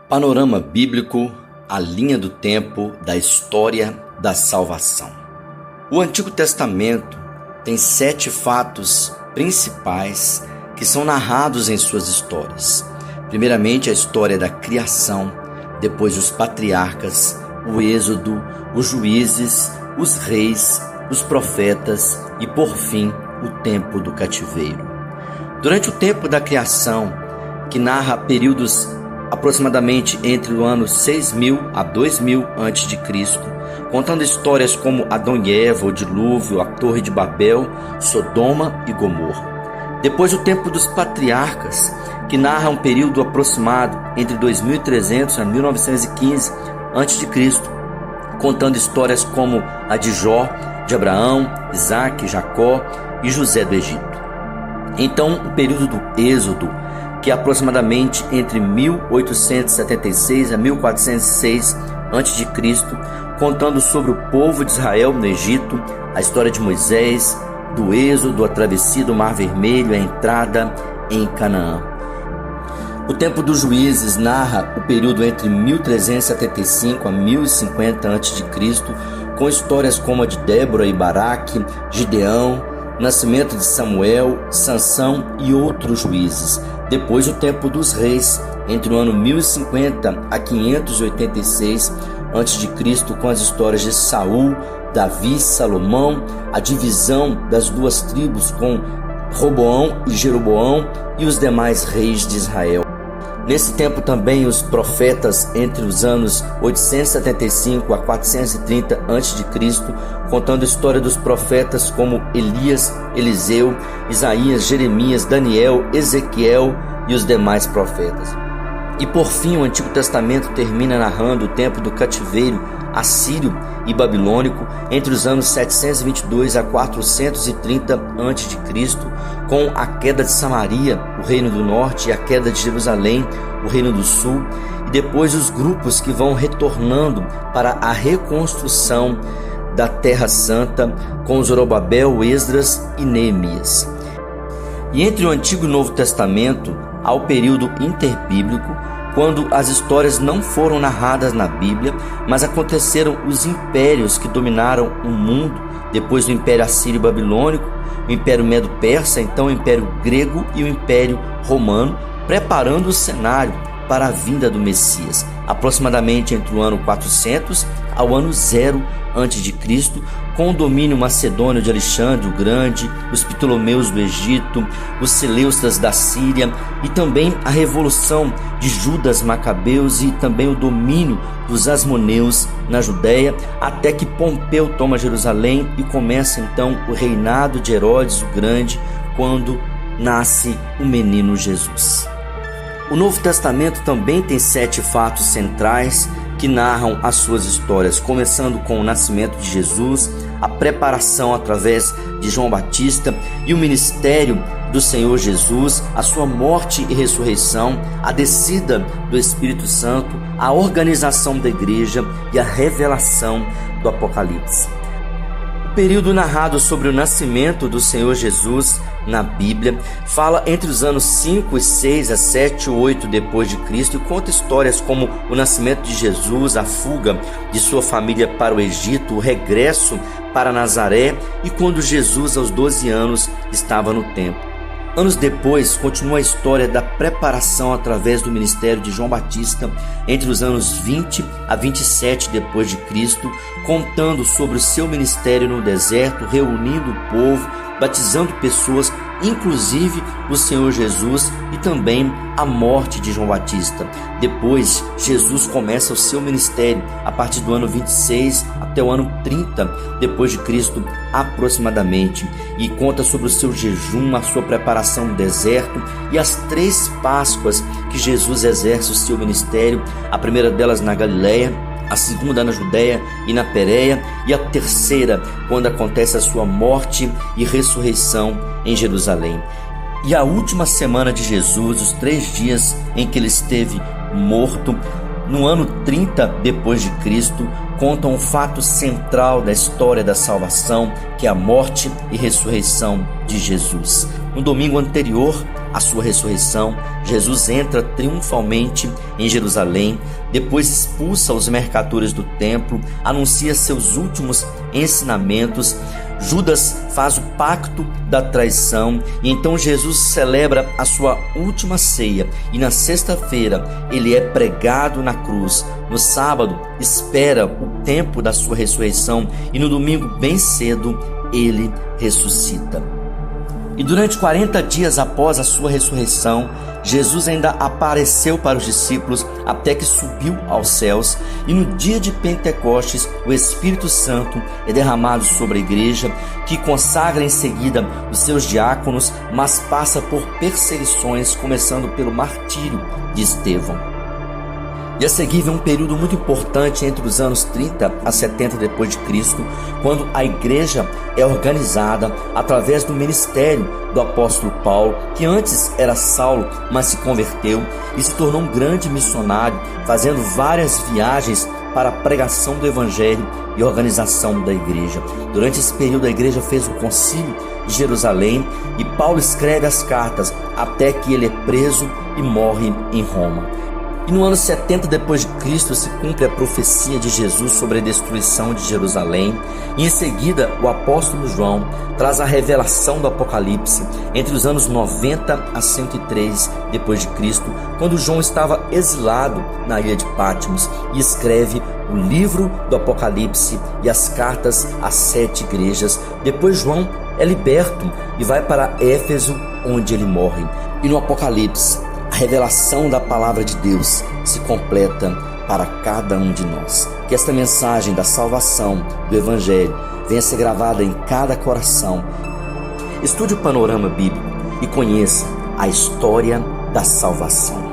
Panorama bíblico, a linha do tempo da história da salvação. O Antigo Testamento tem 7 fatos principais que são narrados em suas histórias. Primeiramente, a história da criação, depois os patriarcas, o Êxodo, os juízes, os reis, os profetas e, por fim, o tempo do cativeiro. Durante o tempo da criação, que narra períodos aproximadamente entre o ano 6000 a 2000 a.C., contando histórias como Adão e Eva, o dilúvio, a Torre de Babel, Sodoma e Gomorra. Depois o tempo dos patriarcas, que narra um período aproximado entre 2300 a 1915 a.C., contando histórias como a de Jó, de Abraão, Isaac, Jacó e José do Egito. Então, o período do Êxodo, que é aproximadamente entre 1876 a 1406 a.C., contando sobre o povo de Israel no Egito, a história de Moisés, do Êxodo, a travessia do Mar Vermelho, a entrada em Canaã. O tempo dos juízes narra o período entre 1375 a 1050 a.C., com histórias como a de Débora e Baraque, Gideão, nascimento de Samuel, Sansão e outros juízes. Depois o tempo dos reis, entre o ano 1050 a 586 a.C., com as histórias de Saul, Davi, Salomão, a divisão das 2 tribos com Roboão e Jeroboão e os demais reis de Israel. Nesse tempo também os profetas, entre os anos 875 a 430 a.C., contando a história dos profetas como Elias, Eliseu, Isaías, Jeremias, Daniel, Ezequiel e os demais profetas. E por fim, o Antigo Testamento termina narrando o tempo do cativeiro assírio e babilônico entre os anos 722 a 430 a.C., com a queda de Samaria, o reino do norte, e a queda de Jerusalém, o reino do sul, e depois os grupos que vão retornando para a reconstrução da Terra Santa com Zorobabel, Esdras e Neemias. E entre o Antigo e o Novo Testamento há o período interbíblico, quando as histórias não foram narradas na Bíblia, mas aconteceram os impérios que dominaram o mundo, depois do Império Assírio Babilônico, o Império Medo-Persa, então o Império Grego e o Império Romano, preparando o cenário para a vinda do Messias, aproximadamente entre o ano 400 ao ano 0 a.C., com o domínio macedônio de Alexandre o Grande, os Ptolomeus do Egito, os Seleucidas da Síria e também a revolução de Judas Macabeus e também o domínio dos Asmoneus na Judéia, até que Pompeu toma Jerusalém e começa então o reinado de Herodes o Grande, quando nasce o menino Jesus. O Novo Testamento também tem 7 fatos centrais que narram as suas histórias, começando com o nascimento de Jesus, a preparação através de João Batista e o ministério do Senhor Jesus, a sua morte e ressurreição, a descida do Espírito Santo, a organização da igreja e a revelação do Apocalipse. O período narrado sobre o nascimento do Senhor Jesus na Bíblia fala entre os anos 5 e 6 a 7 ou 8 depois de Cristo e conta histórias como o nascimento de Jesus, a fuga de sua família para o Egito, o regresso para Nazaré e quando Jesus aos 12 anos estava no templo. Anos depois, continua a história da preparação através do ministério de João Batista entre os anos 20 a 27 depois de Cristo, contando sobre o seu ministério no deserto, reunindo o povo, batizando pessoas, inclusive o Senhor Jesus, e também a morte de João Batista. Depois, Jesus começa o seu ministério a partir do ano 26 até o ano 30 depois de Cristo aproximadamente, e conta sobre o seu jejum, a sua preparação no deserto e as 3 Páscoas que Jesus exerce o seu ministério, a primeira delas na Galileia, a segunda na Judéia e na Pérea, e a terceira quando acontece a sua morte e ressurreição em Jerusalém. E a última semana de Jesus, os 3 dias em que ele esteve morto, no ano 30 depois de Cristo, contam o fato central da história da salvação, que é a morte e ressurreição de Jesus. No domingo anterior à sua ressurreição, Jesus entra triunfalmente em Jerusalém, depois expulsa os mercadores do templo, anuncia seus últimos ensinamentos. Judas faz o pacto da traição e então Jesus celebra a sua última ceia, e na sexta-feira ele é pregado na cruz. No sábado espera o tempo da sua ressurreição e no domingo bem cedo ele ressuscita. E durante 40 dias após a sua ressurreição, Jesus ainda apareceu para os discípulos até que subiu aos céus, e no dia de Pentecostes o Espírito Santo é derramado sobre a igreja, que consagra em seguida os seus diáconos, mas passa por perseguições, começando pelo martírio de Estevão. E a seguir vem um período muito importante entre os anos 30 a 70 depois de Cristo, quando a igreja é organizada através do ministério do apóstolo Paulo, que antes era Saulo, mas se converteu e se tornou um grande missionário, fazendo várias viagens para a pregação do evangelho e organização da igreja. Durante esse período a igreja fez o concílio de Jerusalém e Paulo escreve as cartas até que ele é preso e morre em Roma. E no ano 70 depois de Cristo se cumpre a profecia de Jesus sobre a destruição de Jerusalém, e em seguida o apóstolo João traz a revelação do Apocalipse entre os anos 90 a 103 depois de Cristo, quando João estava exilado na ilha de Patmos e escreve o livro do Apocalipse e as cartas às 7 igrejas. Depois João é liberto e vai para Éfeso, onde ele morre. E no Apocalipse a revelação da palavra de Deus se completa para cada um de nós. Que esta mensagem da salvação, do Evangelho, venha ser gravada em cada coração. Estude o panorama bíblico e conheça a história da salvação.